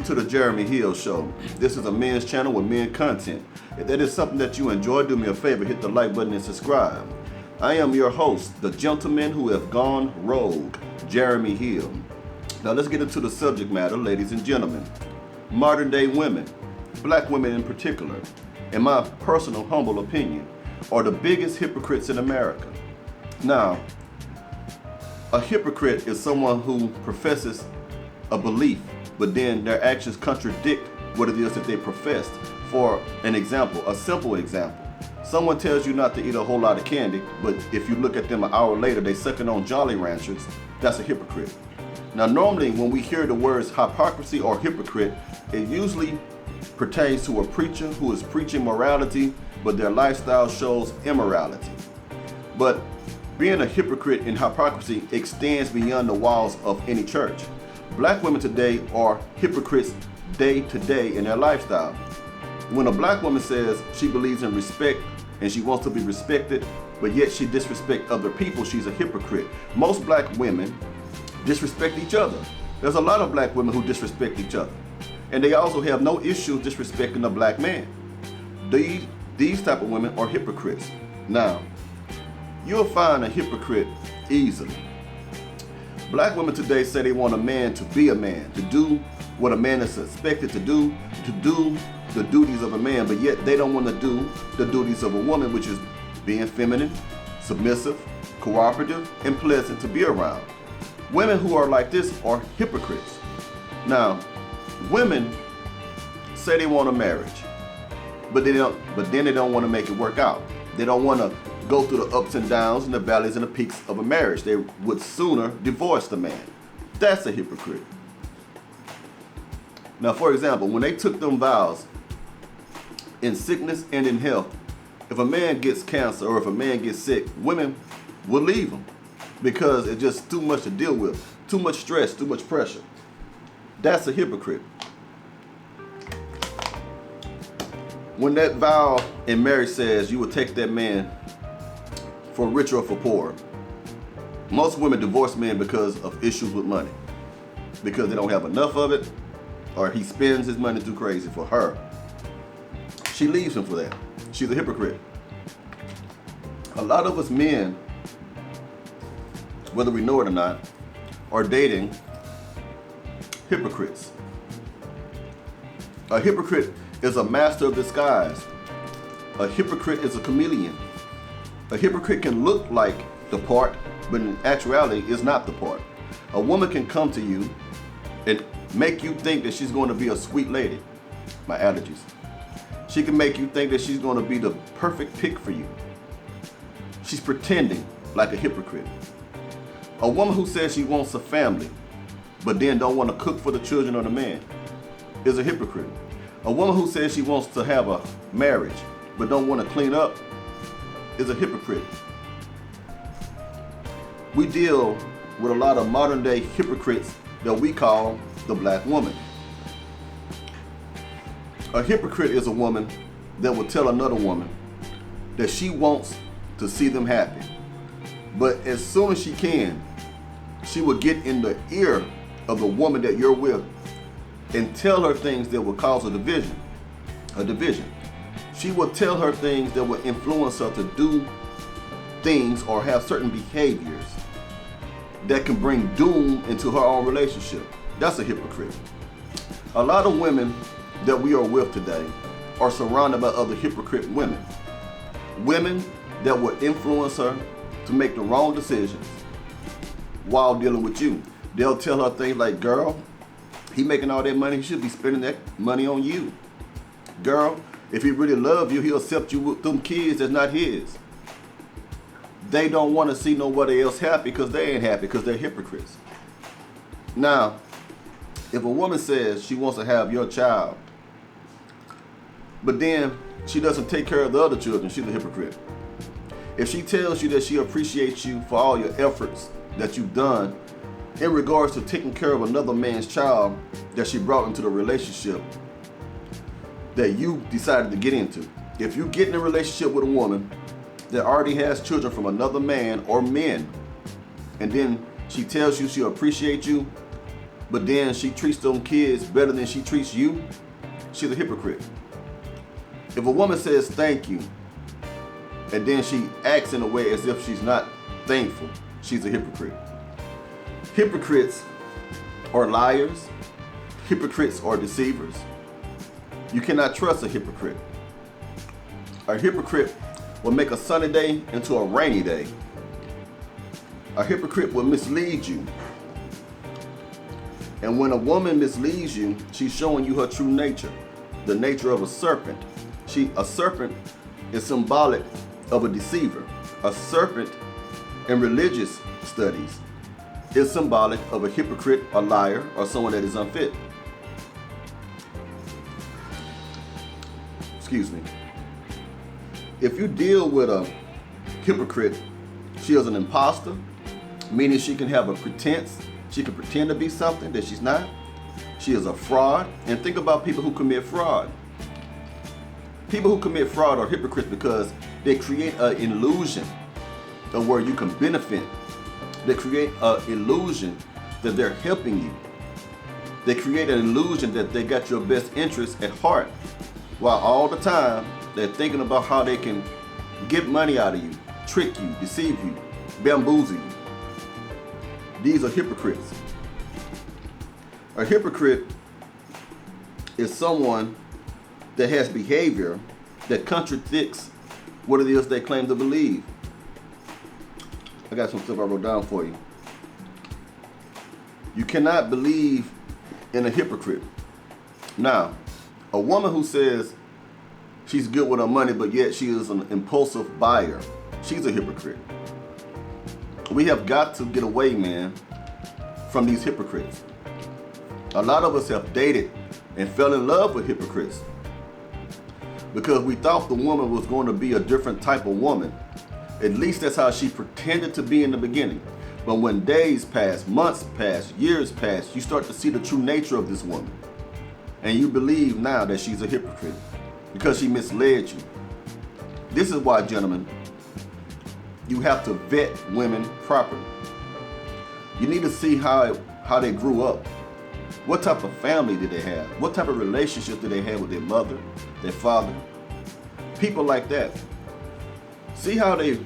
to the Jeremy Hill Show. This is a men's channel with men content. If that is something that you enjoy, do me a favor, hit the like button and subscribe. I am your host, the gentleman who have gone rogue, Jeremy Hill. Now let's get into the subject matter, ladies and gentlemen. Modern day women, black women in particular, in my personal humble opinion, are the biggest hypocrites in America. Now, a hypocrite is someone who professes a belief, but then their actions contradict what it is that they professed. For an example, a simple example, someone tells you not to eat a whole lot of candy, but if you look at them an hour later, they sucking on Jolly Ranchers. That's a hypocrite. Now, normally when we hear the words hypocrisy or hypocrite, it usually pertains to a preacher who is preaching morality, but their lifestyle shows immorality. But being a hypocrite in hypocrisy extends beyond the walls of any church. Black women today are hypocrites day to day in their lifestyle. When a black woman says she believes in respect and she wants to be respected, but yet she disrespects other people, she's a hypocrite. Most black women disrespect each other. There's a lot of black women who disrespect each other. And they also have no issue disrespecting a black man. These type of women are hypocrites. Now, you'll find a hypocrite easily. Black women today say they want a man to be a man, to do what a man is expected to do the duties of a man, but yet they don't want to do the duties of a woman, which is being feminine, submissive, cooperative, and pleasant to be around. Women who are like this are hypocrites. Now, women say they want a marriage, but then they don't want to make it work out. They don't want to go through the ups and downs and the valleys and the peaks of a marriage. They would sooner divorce the man. That's a hypocrite. Now, for example, when they took them vows in sickness and in health, if a man gets cancer or if a man gets sick, women will leave him because it's just too much to deal with, too much stress, too much pressure. That's a hypocrite. When that vow in marriage says you will take that man for rich or for poor, most women divorce men because of issues with money, because they don't have enough of it, or he spends his money too crazy for her. She leaves him for that. She's a hypocrite. A lot of us men, whether we know it or not, are dating hypocrites. A hypocrite is a master of disguise. A hypocrite is a chameleon. A hypocrite can look like the part, but in actuality is not the part. A woman can come to you and make you think that she's going to be a sweet lady. My allergies. She can make you think that she's going to be the perfect pick for you. She's pretending like a hypocrite. A woman who says she wants a family, but then don't want to cook for the children or the man, is a hypocrite. A woman who says she wants to have a marriage, but don't want to clean up, is a hypocrite. We deal with a lot of modern day hypocrites that we call the black woman. A hypocrite is a woman that will tell another woman that she wants to see them happy, but as soon as she can, she will get in the ear of the woman that you're with and tell her things that will cause a division. She will tell her things that will influence her to do things or have certain behaviors that can bring doom into her own relationship. That's a hypocrite. A lot of women that we are with today are surrounded by other hypocrite women. Women that will influence her to make the wrong decisions while dealing with you. They'll tell her things like, girl, he making all that money, he should be spending that money on you. Girl, if he really loves you, he'll accept you with them kids that's not his. They don't want to see nobody else happy because they ain't happy because they're hypocrites. Now, if a woman says she wants to have your child, but then she doesn't take care of the other children, she's a hypocrite. If she tells you that she appreciates you for all your efforts that you've done in regards to taking care of another man's child that she brought into the relationship that you decided to get into. If you get in a relationship with a woman that already has children from another man or men, and then she tells you she'll appreciate you but then she treats them kids better than she treats you, she's a hypocrite. If a woman says thank you, and then she acts in a way as if she's not thankful, she's a hypocrite. Hypocrites are liars. Hypocrites are deceivers. You cannot trust a hypocrite. A hypocrite will make a sunny day into a rainy day. A hypocrite will mislead you. And when a woman misleads you, she's showing you her true nature, the nature of a serpent. A serpent is symbolic of a deceiver. A serpent in religious studies is symbolic of a hypocrite, a liar, or someone that is unfit. Excuse me. If you deal with a hypocrite, she is an imposter, meaning she can have a pretense. She can pretend to be something that she's not. She is a fraud. And think about people who commit fraud. People who commit fraud are hypocrites because they create an illusion of where you can benefit. They create an illusion that they're helping you. They create an illusion that they got your best interest at heart, while all the time they're thinking about how they can get money out of you, trick you, deceive you, bamboozle you. These are hypocrites. A hypocrite is someone that has behavior that contradicts what it is they claim to believe. I got some stuff I wrote down for you. You cannot believe in a hypocrite. Now, a woman who says she's good with her money, but yet she is an impulsive buyer, she's a hypocrite. We have got to get away, man, from these hypocrites. A lot of us have dated and fell in love with hypocrites because we thought the woman was going to be a different type of woman. At least that's how she pretended to be in the beginning. But when days pass, months pass, years pass, you start to see the true nature of this woman. And you believe now that she's a hypocrite because she misled you. This is why, gentlemen, you have to vet women properly. You need to see how they grew up. What type of family did they have? What type of relationship did they have with their mother, their father? People like that. See how they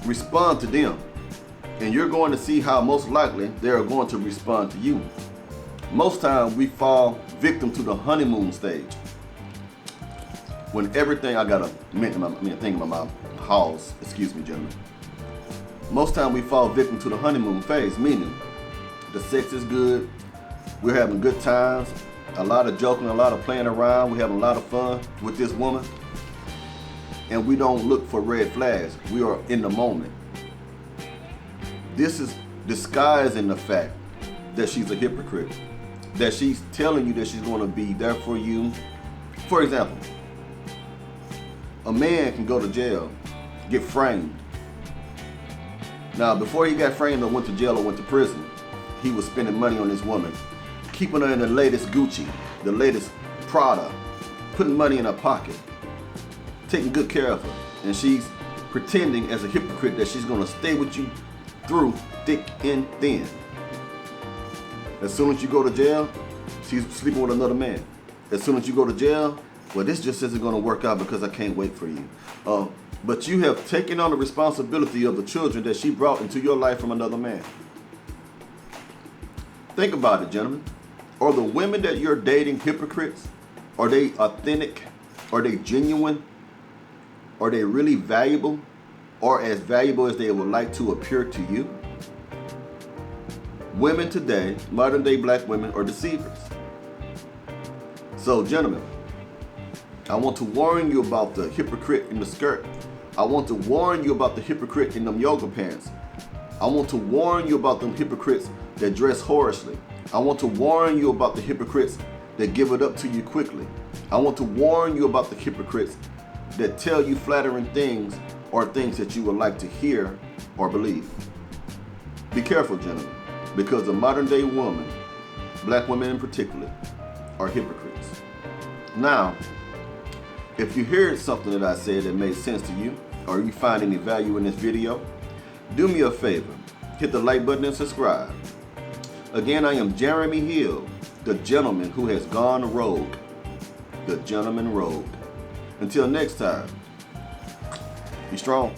respond to them. And you're going to see how most likely they are going to respond to you. Most times we fall victim to the honeymoon stage. When everything, I got a thing in my mouth. Halls, excuse me, gentlemen. Most times we fall victim to the honeymoon phase, meaning the sex is good, we're having good times, a lot of joking, a lot of playing around, we're having a lot of fun with this woman, and we don't look for red flags. We are in the moment. This is disguising the fact that she's a hypocrite, that she's telling you that she's going to be there for you. For example, a man can go to jail, get framed. Now, before he got framed or went to jail or went to prison, he was spending money on this woman, keeping her in the latest Gucci, the latest Prada, putting money in her pocket, taking good care of her. And she's pretending as a hypocrite that she's going to stay with you through thick and thin. As soon as you go to jail, she's sleeping with another man. As soon as you go to jail, well, this just isn't going to work out because I can't wait for you. But you have taken on the responsibility of the children that she brought into your life from another man. Think about it, gentlemen. Are the women that you're dating hypocrites? Are they authentic? Are they genuine? Are they really valuable? Or as valuable as they would like to appear to you? Women today, modern day black women, are deceivers. So, gentlemen, I want to warn you about the hypocrite in the skirt. I want to warn you about the hypocrite in them yoga pants. I want to warn you about them hypocrites that dress whorishly. I want to warn you about the hypocrites that give it up to you quickly. I want to warn you about the hypocrites that tell you flattering things or things that you would like to hear or believe. Be careful, gentlemen, because the modern day woman, black women in particular, are hypocrites. Now, if you heard something that I said that made sense to you, or you find any value in this video, do me a favor, hit the like button and subscribe. Again, I am Jeremy Hill, the gentleman who has gone rogue. The gentleman rogue. Until next time, be strong.